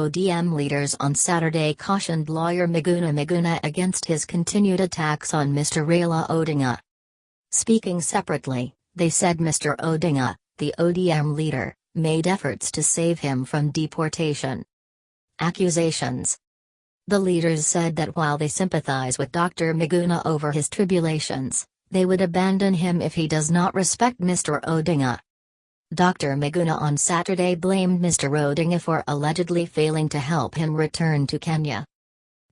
ODM leaders on Saturday cautioned lawyer Miguna Miguna against his continued attacks on Mr Raila Odinga. Speaking separately, they said Mr Odinga, the ODM leader, made efforts to save him from deportation. Accusations. The leaders said that while they sympathize with Dr Miguna over his tribulations, they would abandon him if he does not respect Mr Odinga. Dr Miguna on Saturday blamed Mr Odinga for allegedly failing to help him return to Kenya.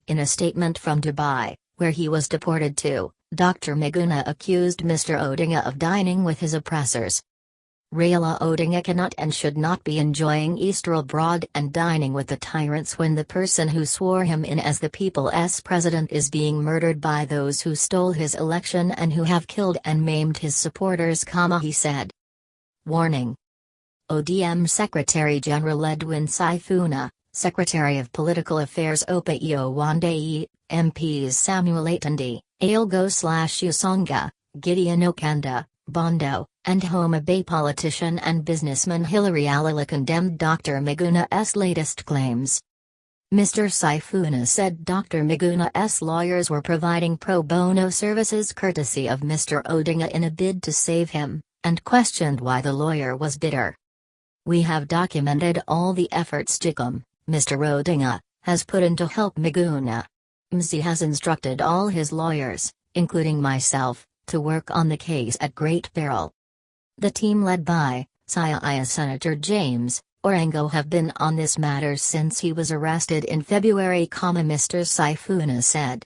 In a statement from Dubai, where he was deported to, Dr Miguna accused Mr Odinga of dining with his oppressors. Raila Odinga cannot and should not be enjoying Easter abroad and dining with the tyrants when the person who swore him in as the people's president is being murdered by those who stole his election and who have killed and maimed his supporters, he said. Warning. ODM Secretary General Edwin Sifuna, Secretary of Political Affairs Opiyo Wandayi, MPs Samuel Atandi, Ailgo/Usonga, Gideon Okanda, Bondo, and Homa Bay politician and businessman Hilary Alala condemned Dr Miguna's latest claims. Mr Sifuna said Dr Miguna's lawyers were providing pro bono services courtesy of Mr Odinga in a bid to save him, and questioned why the lawyer was bitter. We have documented all the efforts Mr Odinga, has put in to help Miguna. He has instructed all his lawyers, including myself, to work on the case at great peril. The team led by Senator James Orengo have been on this matter since he was arrested in February, Mr Sifuna said.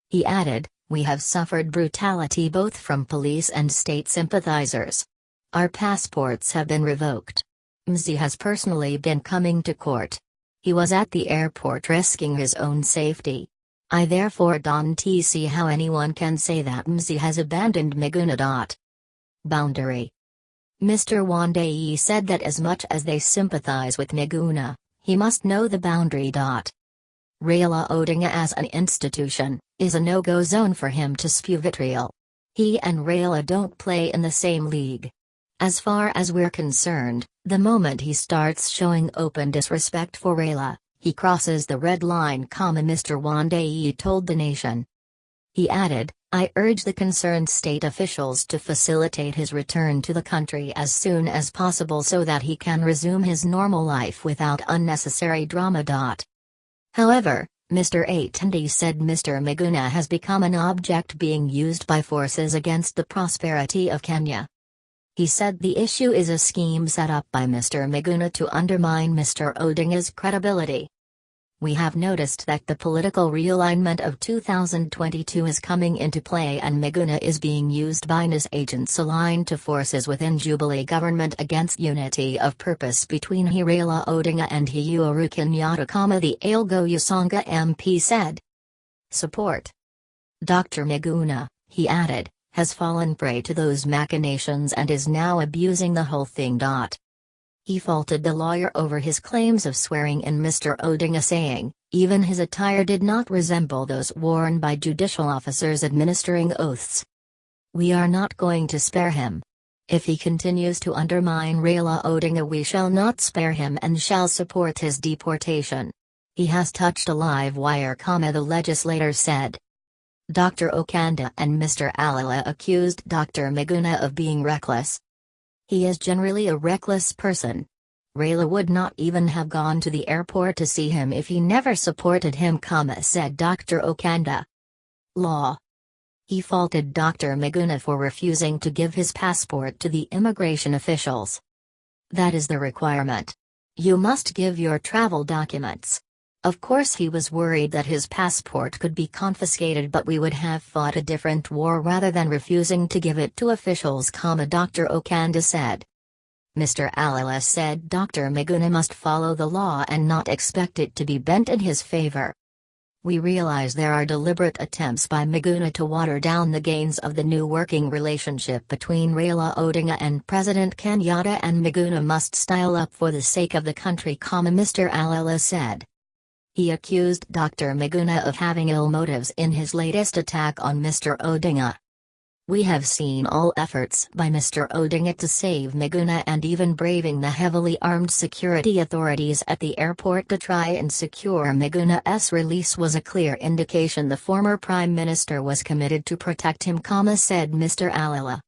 He added, "We have suffered brutality both from police and state sympathizers. Our passports have been revoked. Mzi has personally been coming to court. He was at the airport risking his own safety. I therefore don't see how anyone can say that Mzi has abandoned Miguna. Boundary. Mr Wandayi said that as much as they sympathize with Miguna, he must know the boundary. Raila Odinga as an institution is a no-go zone for him to spew vitriol. He and Raila don't play in the same league. As far as we're concerned, the moment he starts showing open disrespect for Raila, he crosses the red line, Mr Wandayi told the nation. He added, I urge the concerned state officials to facilitate his return to the country as soon as possible so that he can resume his normal life without unnecessary drama. However, Mr Atandi said Mr Miguna has become an object being used by forces against the prosperity of Kenya. He said the issue is a scheme set up by Mr Miguna to undermine Mr Odinga's credibility. We have noticed that the political realignment of 2022 is coming into play and Miguna is being used by NIS agents aligned to forces within Jubilee government against unity of purpose between Raila Odinga and Uhuru Kenyatta, the Ailgo Usonga MP said. Support. Dr Miguna, he added, has fallen prey to those machinations and is now abusing the whole thing. He faulted the lawyer over his claims of swearing in Mr Odinga, saying, even his attire did not resemble those worn by judicial officers administering oaths. We are not going to spare him. If he continues to undermine Raila Odinga, we shall not spare him and shall support his deportation. He has touched a live wire, the legislator said. Dr Okanda and Mr Alala accused Dr Miguna of being reckless. He is generally a reckless person. Raila would not even have gone to the airport to see him if he never supported him, said Dr Okanda. Law. He faulted Dr Miguna for refusing to give his passport to the immigration officials. That is the requirement. You must give your travel documents. Of course he was worried that his passport could be confiscated, but we would have fought a different war rather than refusing to give it to officials, Dr Okanda said. Mr Alala said Dr Miguna must follow the law and not expect it to be bent in his favor. We realize there are deliberate attempts by Miguna to water down the gains of the new working relationship between Raila Odinga and President Kenyatta, and Miguna must style up for the sake of the country, Mr Alala said. He accused Dr Miguna of having ill motives in his latest attack on Mr Odinga. We have seen all efforts by Mr Odinga to save Miguna, and even braving the heavily armed security authorities at the airport to try and secure Miguna's release was a clear indication the former Prime Minister was committed to protect him, said Mr Alala.